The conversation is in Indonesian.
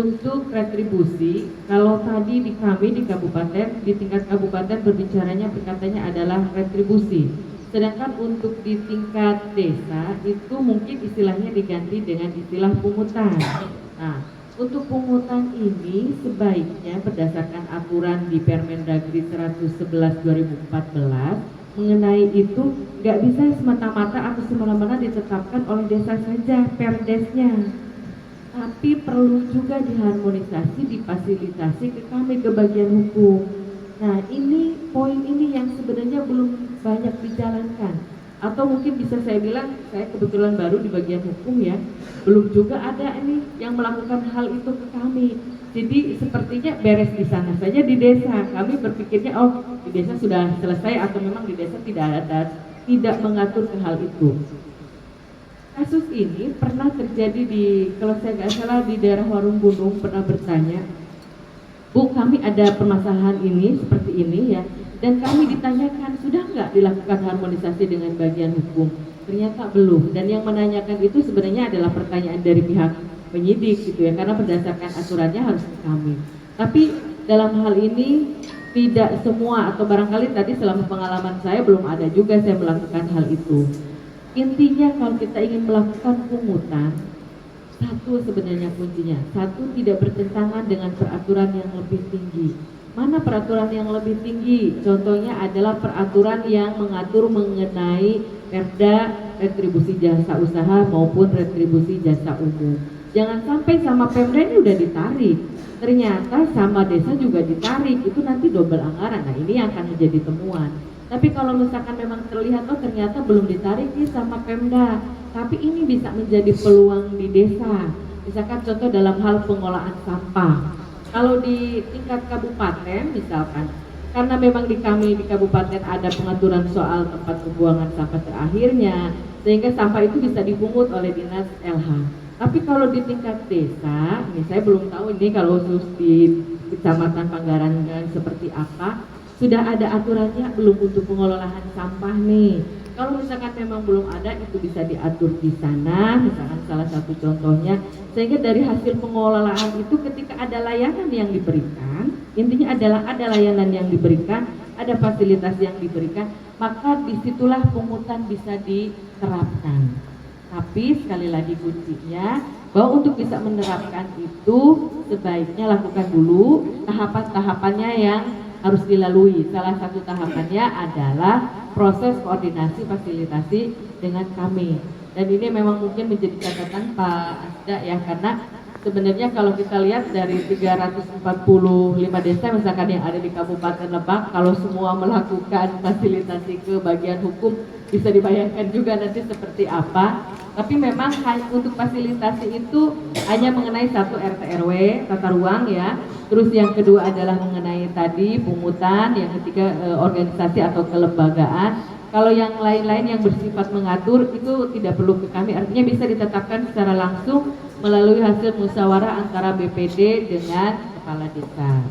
Untuk retribusi, kalau tadi di kami di kabupaten, di tingkat kabupaten berkatanya adalah retribusi. Sedangkan untuk di tingkat desa itu mungkin istilahnya diganti dengan istilah pungutan. Nah, untuk pungutan ini sebaiknya berdasarkan aturan di Permendagri 111 2014 mengenai itu nggak bisa semata-mata atau semena-mena ditetapkan oleh desa saja perdesnya, tapi perlu juga diharmonisasi, difasilitasi ke kami, ke bagian hukum. Nah, ini poin ini yang sebenarnya belum banyak dijalankan. Atau mungkin bisa saya bilang, saya kebetulan baru di bagian hukum ya, belum juga ada ini yang melakukan hal itu ke kami. Jadi sepertinya beres di sana saja di desa. Kami berpikirnya, oh di desa sudah selesai atau memang di desa tidak mengatur ke hal itu. Kasus ini pernah terjadi di, kalau saya nggak salah di daerah Warung Gunung, pernah bertanya, Bu, kami ada permasalahan ini seperti ini ya, dan kami ditanyakan sudah nggak dilakukan harmonisasi dengan bagian hukum? Ternyata belum. Dan yang menanyakan itu sebenarnya adalah pertanyaan dari pihak penyidik gitu ya, karena berdasarkan aturannya harus ke kami. Tapi dalam hal ini tidak semua, atau barangkali tadi selama pengalaman saya belum ada juga saya melakukan hal itu. Intinya kalau kita ingin melakukan pungutan, satu sebenarnya kuncinya, satu tidak bertentangan dengan peraturan yang lebih tinggi. Mana peraturan yang lebih tinggi? Contohnya adalah peraturan yang mengatur mengenai perda retribusi jasa usaha maupun retribusi jasa umum. Jangan sampai sama Pemda ini udah ditarik, ternyata sama desa juga ditarik, itu nanti double anggaran. Nah, ini yang akan menjadi temuan. Tapi kalau misalkan memang terlihat, oh ternyata belum ditarik nih sama Pemda, tapi ini bisa menjadi peluang di desa. Misalkan contoh dalam hal pengolahan sampah. Kalau di tingkat kabupaten misalkan, karena memang di kami di kabupaten ada pengaturan soal tempat pembuangan sampah terakhirnya, sehingga sampah itu bisa dipungut oleh dinas LH. Tapi kalau di tingkat desa, ini saya belum tahu ini kalau khusus di Kecamatan Panggaran seperti apa, sudah ada aturannya belum untuk pengelolaan sampah nih. Kalau misalkan memang belum ada, itu bisa diatur di sana, misalkan salah satu contohnya, sehingga dari hasil pengelolaan itu ketika ada layanan yang diberikan, intinya adalah ada layanan yang diberikan, ada fasilitas yang diberikan, maka disitulah pungutan bisa diterapkan. Tapi sekali lagi kuncinya, bahwa untuk bisa menerapkan itu sebaiknya lakukan dulu tahapan-tahapannya yang harus dilalui. Salah satu tahapannya adalah proses koordinasi fasilitasi dengan kami. Dan ini memang mungkin menjadi catatan Pak Asda ya, karena sebenarnya kalau kita lihat dari 345 desa misalkan yang ada di Kabupaten Lebak, kalau semua melakukan fasilitasi ke bagian hukum, bisa dibayangkan juga nanti seperti apa. Tapi memang untuk fasilitasi itu hanya mengenai satu RT RW, tata ruang ya. Terus yang kedua adalah mengenai tadi pungutan, yang ketiga organisasi atau kelembagaan. Kalau yang lain-lain yang bersifat mengatur itu tidak perlu ke kami, artinya bisa ditetapkan secara langsung melalui hasil musyawarah antara BPD dengan kepala desa.